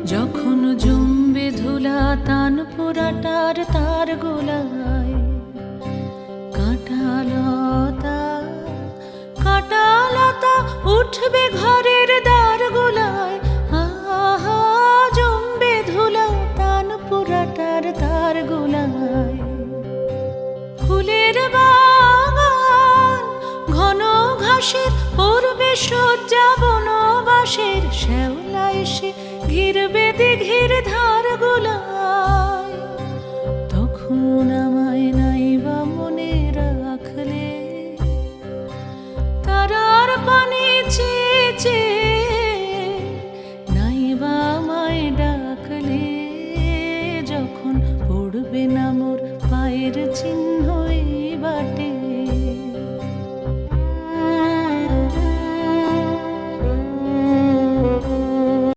যখন জমবে ধুলা তানপুরাটার তার গোলায়, কাঁটালতা কাঁটালতা উঠবে ঘরের দ্বার গোলায়। আহা জমবে ধুলা তানপুরাটার তার গোলায়। ফুলের বাগান ঘন ঘাসের পূর্বে সজ্জা বনবাসের, শ্যাওলা এসে ঘিরবে দিঘির ধার গোলায়। তখন আমায় নাইবা মনে রাখলে, তারার পানে চেয়ে চেয়ে